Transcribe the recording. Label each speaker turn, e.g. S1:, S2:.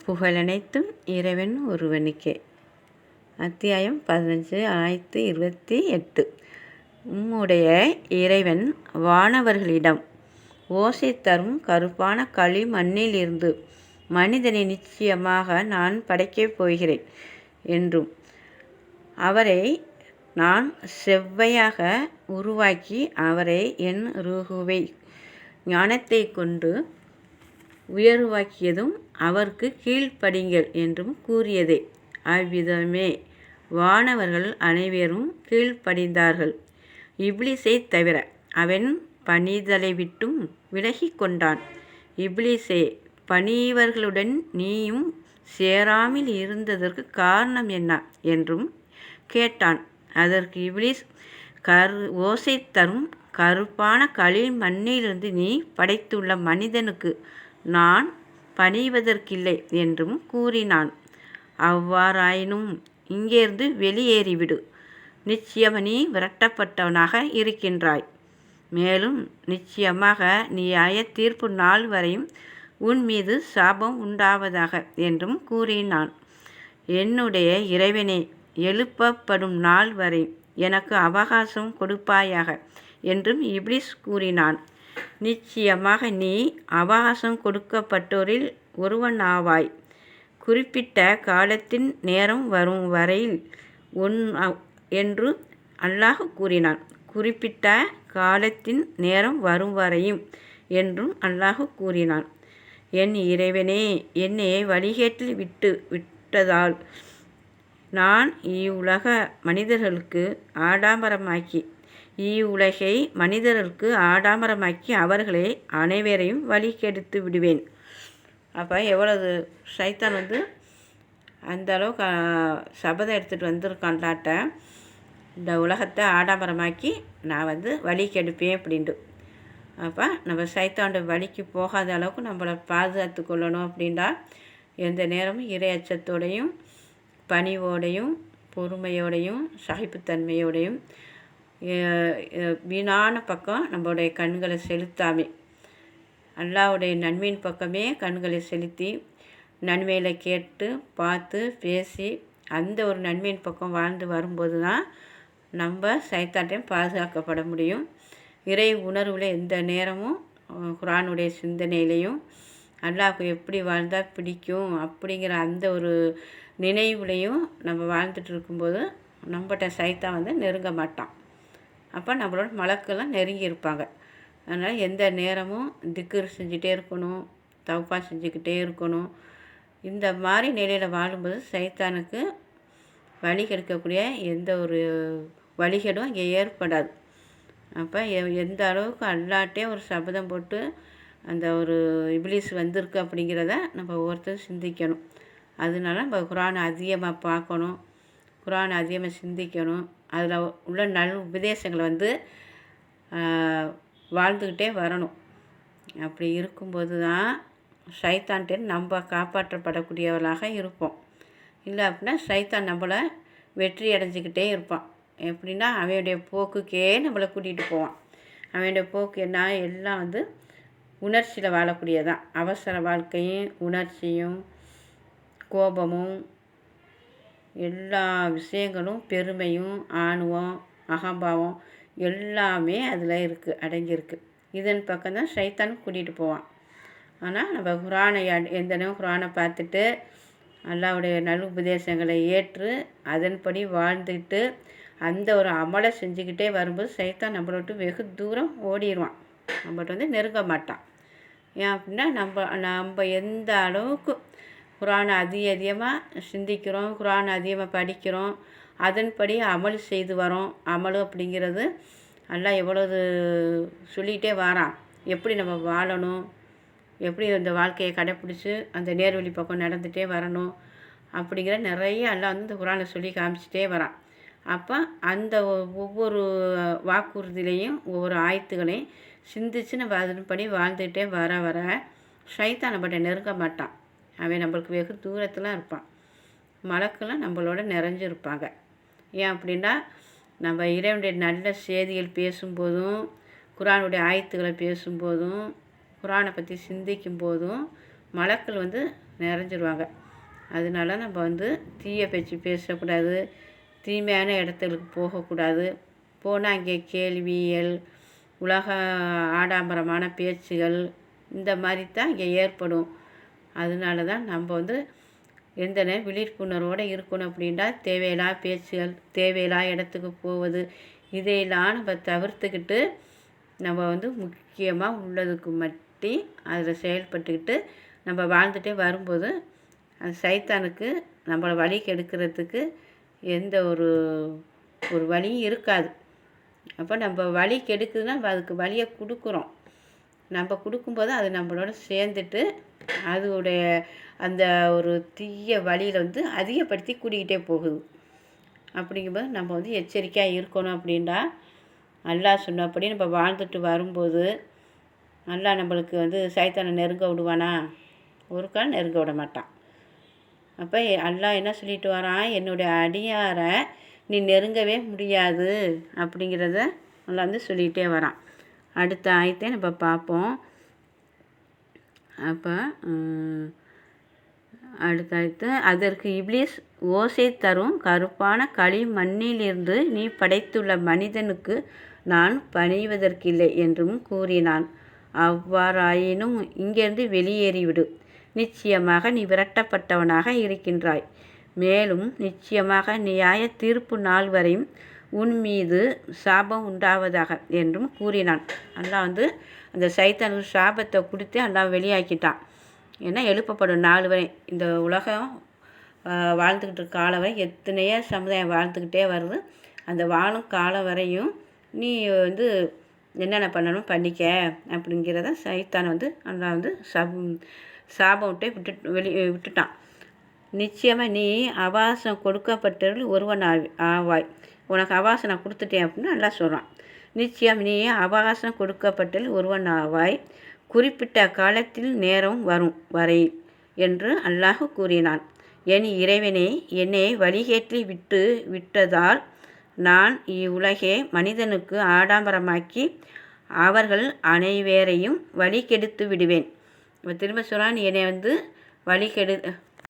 S1: புகழனைத்தும் இறைவன் ஒருவனுக்கே. அத்தியாயம் 15 ஆயத்து 28. உம்முடைய இறைவன் வானவர்களிடம் ஓசை தரும் கருப்பான களிமண்ணிலிருந்து மனிதனை நிச்சயமாக நான் படைக்கப் போகிறேன் என்றும், அவரை நான் செவ்வையாக உருவாக்கி அவரை என் ரூஹுவை ஞானத்தை கொண்டு உயர்வாக்கியதும் அவருக்கு கீழ்ப்படிங்கள் என்றும் கூறியதே. அவ்விதமே வானவர்கள் அனைவரும் கீழ்ப்படிந்தார்கள், இப்லீஸை தவிர. அவன் பணிதலை விட்டும் விலகி கொண்டான். இப்லீஸே, பணியவர்களுடன் நீயும் சேராமல் இருந்ததற்கு காரணம் என்ன என்றும் கேட்டான். அதற்கு இப்லீஸ், ஓசை தரும் கருப்பான களிமண்ணிலிருந்து நீ படைத்துள்ள மனிதனுக்கு நான் பணிவதற்கில்லை என்றும் கூறினான். அவ்வாறாயினும் இங்கேருந்து வெளியேறிவிடு, நிச்சயம் நீ விரட்டப்பட்டவனாக இருக்கின்றாய். மேலும் நிச்சயமாக நியாய தீர்ப்பு நாள் வரையும் உன் மீது சாபம் உண்டாவதாக என்றும் கூறினான். என்னுடைய இறைவனே, எழுப்பப்படும் நாள் வரை எனக்கு அவகாசம் கொடுப்பாயாக என்றும் இப்லீஸ் கூறினான். நிச்சயமாக நீ அவகாசம் கொடுக்கப்பட்டோரில் ஒருவனாவாய். குறிப்பிட்ட காலத்தின் நேரம் வரும் வரையில் என்று அல்லாஹ் கூறினான். குறிப்பிட்ட காலத்தின் நேரம் வரும் வரையும் என்றும் அல்லாஹ் கூறினான். என் இறைவனே, என்னை வழிகேட்டில் விட்டதால் நான் இவ்வுலக மனிதர்களுக்கு ஆடாமரமாக்கி அவர்களை அனைவரையும் வழி கெடுத்து விடுவேன். அப்போ எவ்வளவு சைத்தான் அந்த அளவுக்கு சபதம் எடுத்துகிட்டு வந்திருக்கான்லாட்ட, இந்த உலகத்தை ஆடாமரமாக்கி நான் வழி கெடுப்பேன் அப்படின்ட்டு. அப்போ நம்ம சைத்தாண்ட வழிக்கு போகாத அளவுக்கு நம்மளை பாதுகாத்து கொள்ளணும். அப்படின்டா எந்த நேரமும் இறை அச்சத்தோடையும் பணிவோடையும் பொறுமையோடையும் சகிப்புத்தன்மையோடையும் வீணான பக்கம் நம்மளுடைய கண்களை செலுத்தாமல் அல்லாஹ்வுடைய நன்மையின் பக்கமே கண்களை செலுத்தி நன்மையில் கேட்டு பார்த்து பேசி அந்த ஒரு நன்மையின் பக்கம் வாழ்ந்து வரும்போது தான் நம்ம சைத்தாட்டையும் பாதுகாக்கப்பட முடியும். இறை உணர்வில் எந்த நேரமும் குர்ஆனுடைய சிந்தனையிலையும் அல்லாஹ்வுக்கு எப்படி வாழ்ந்தால் பிடிக்கும் அப்படிங்கிற அந்த ஒரு நினைவுலையும் நம்ம வாழ்ந்துட்டு இருக்கும்போது நம்மகிட்ட சைத்தான் நெருங்க மாட்டான். அப்போ நம்மளோட மலக்கெல்லாம் நெருங்கி இருப்பாங்க. அதனால் எந்த நேரமும் திக்ர் செஞ்சுட்டே இருக்கணும், தௌபா செஞ்சுக்கிட்டே இருக்கணும். இந்த மாதிரி நிலையில் வாழும்போது சைத்தானுக்கு வழி கெடுக்கக்கூடிய எந்த ஒரு வழிகேடும் இங்கே ஏற்படாது. அப்போ எந்த அளவுக்கு அல்லாட்டே ஒரு சபதம் போட்டு அந்த ஒரு இப்லீஸ் வந்திருக்கு அப்படிங்கிறத நம்ம ஒவ்வொருத்தரும் சிந்திக்கணும். அதனால நம்ம குர்ஆனை அதிகமாக பார்க்கணும், குர்ஆனை அதிகமாக சிந்திக்கணும். அதில் உள்ள நல் உபதேசங்களை வாழ்ந்துக்கிட்டே வரணும். அப்படி இருக்கும்போது தான் சைத்தான்கிட்ட நம்ம காப்பாற்றப்படக்கூடியவர்களாக இருப்போம். இல்லை அப்படின்னா சைத்தான் நம்மளை வெற்றி அடைஞ்சிக்கிட்டே இருப்பான். எப்படின்னா அவனுடைய போக்குக்கே நம்மளை கூட்டிகிட்டு போவான். அவனுடைய போக்கு என்ன, எல்லாம் உணர்ச்சியில் வாழக்கூடியதான். அவசர வாழ்க்கையும் உணர்ச்சியும் கோபமும் எல்லா விஷயங்களும் பெருமையும் ஆணவம் அகம்பாவம் எல்லாமே அதில் அடங்கியிருக்கு. இதன் பக்கம்தான் சைத்தான் கூட்டிகிட்டு போவான். ஆனால் நம்ம குர்ஆனை எந்த நேரம் குர்ஆனை பார்த்துட்டு அல்லாஹ்வுடைய நல் உபதேசங்களை ஏற்று அதன்படி வாழ்ந்துட்டு அந்த ஒரு அமலை செஞ்சுக்கிட்டே வரும்போது சைத்தான் நம்மளை விட்டு வெகு தூரம் ஓடிடுவான். நம்மகிட்ட நெருங்க மாட்டான். ஏன் அப்படின்னா நம்ம எந்த அளவுக்கு குர்ஆனை அதிகமாக சிந்திக்கிறோம், குர்ஆனை அதிகமாக படிக்கிறோம், அதன்படி அமல் செய்து வரோம். அமல் அப்படிங்கிறது அல்லாஹ் எவ்வளவு சொல்லிகிட்டே வரான். எப்படி நம்ம வாழணும், எப்படி இந்த வாழ்க்கையை கடைப்பிடிச்சி அந்த நேர்வழி பக்கம் நடந்துகிட்டே வரணும் அப்படிங்கிற நிறைய அல்லாஹ் இந்த குர்ஆனை சொல்லி காமிச்சிட்டே வரான். அப்போ அந்த ஒவ்வொரு வாக்குறுதியிலையும் ஒவ்வொரு ஆயத்துகளையும் சிந்தித்து நம்ம அதன்படி வாழ்ந்துகிட்டே வர சைத்தான் நம்மகிட்ட நெருங்க மாட்டான். அவன் நம்மளுக்கு வெகு தூரத்தில் இருப்பான். மலக்கெல்லாம் நம்மளோட நிறைஞ்சிருப்பாங்க. ஏன் அப்படின்னா நம்ம இறைவனுடைய நல்ல செய்திகள் பேசும்போதும் குர்ஆனுடைய ஆயத்துக்களை பேசும்போதும் குர்ஆனை பற்றி சிந்திக்கும் போதும் மலக்கள் வந்து நிறைஞ்சிருவாங்க. அதனால நம்ம வந்து தீய பேச்சு பேசக்கூடாது, தீமையான இடத்துக்கு போகக்கூடாது. போனால் அங்கே கேள்வியல், உலக ஆடம்பரமான பேச்சுகள் இந்த மாதிரி தான் இங்கே ஏற்படும். அதனால தான் நம்ம வந்து எந்த நேரம் விழிப்புணர்வோடு இருக்கணும். அப்படின்னா தேவையில்லா பேச்சுகள், தேவையில்லா இடத்துக்கு போவது இதையெல்லாம் நம்ம தவிர்த்துக்கிட்டு நம்ம வந்து முக்கியமாக உள்ளதுக்கு மட்டும் அதில் செயல்பட்டுக்கிட்டு நம்ம வாழ்ந்துகிட்டே வரும்போது அந்த சைத்தானுக்கு நம்மளை வழி கெடுக்கிறதுக்கு எந்த ஒரு வழியும் இருக்காது. அப்போ நம்ம வழி கெடுக்குதுன்னா நம்ம அதுக்கு வழியை கொடுக்குறோம். நம்ம கொடுக்கும்போது அது நம்மளோட சேர்ந்துட்டு அதோடைய அந்த ஒரு தீய வழியில் வந்து அதிகப்படுத்தி கூட்டிக்கிட்டே போகுது. அப்படிங்கும்போது நம்ம வந்து எச்சரிக்கையாக இருக்கணும். அப்படின்னா அல்லாஹ் சொன்னபடி நம்ம வாழ்ந்துட்டு வரும்போது அல்லாஹ் நம்மளுக்கு வந்து சைத்தானை நெருங்க விடுவானா? ஒரு கால் நெருங்க விட மாட்டான். அப்போ அல்லாஹ் என்ன சொல்லிட்டு வரான், என்னுடைய அடியாரை நீ நெருங்கவே முடியாது அப்படிங்கிறத அல்லாஹ் வந்து சொல்லிகிட்டே வரான். அடுத்த ஆயத்தை நம்ம பார்ப்போம். அப்போ அடுத்தடுத்து அதற்கு இப்லீஸ் ஓசை தரும் கருப்பான களி மண்ணிலிருந்து நீ படைத்துள்ள மனிதனுக்கு நான் பணிவதற்கில்லை என்றும் கூறினான். அவ்வாறாயினும் இங்கிருந்து வெளியேறிவிடு, நிச்சயமாக நீ விரட்டப்பட்டவனாக இருக்கின்றாய். மேலும் நிச்சயமாக நியாய தீர்ப்பு நாள் வரையும் உன் மீது சாபம் உண்டாவதாக என்றும் கூறினான். அல்லாஹ் வந்து அந்த சைத்தானுக்கு சாபத்தை கொடுத்து அல்லாஹ் வெளியாக்கிட்டான். ஏன்னா எழுப்பப்படும் நாள் வரை இந்த உலகம் வாழ்ந்துக்கிட்டு இருக்க காலம் வரை எத்தனையோ சமுதாயம் வாழ்ந்துக்கிட்டே வருது. அந்த வாழும் காலம் வரையும் நீ வந்து என்னென்ன பண்ணணும் பண்ணிக்க அப்படிங்கிறத சைத்தான் வந்து அல்லாஹ் வந்து சாபம் விட்டே விட்டுட்டான். நிச்சயமாக நீ அவாசம் கொடுக்கப்பட்டவர்கள் ஒருவன் ஆவாய். உனக்கு அவாசம் நான் கொடுத்துட்டேன் அப்படின்னு நல்லா சொல்கிறான். நிச்சயம் நீ அவகாசம் கொடுக்கப்பட்டல் ஒருவன் ஆவாய், குறிப்பிட்ட காலத்தில் நேரம் வரும் வரை என்று அல்லாஹ் கூறினான். என் இறைவனே, என்னை வழிகேற்றி விட்டதால் நான் இவ்வுலகே மனிதனுக்கு ஆடம்பரமாக்கி அவர்கள் அனைவரையும் வழி கெடுத்து விடுவேன். இப்போ திரும்ப சொல்கிறான், என்னை வந்து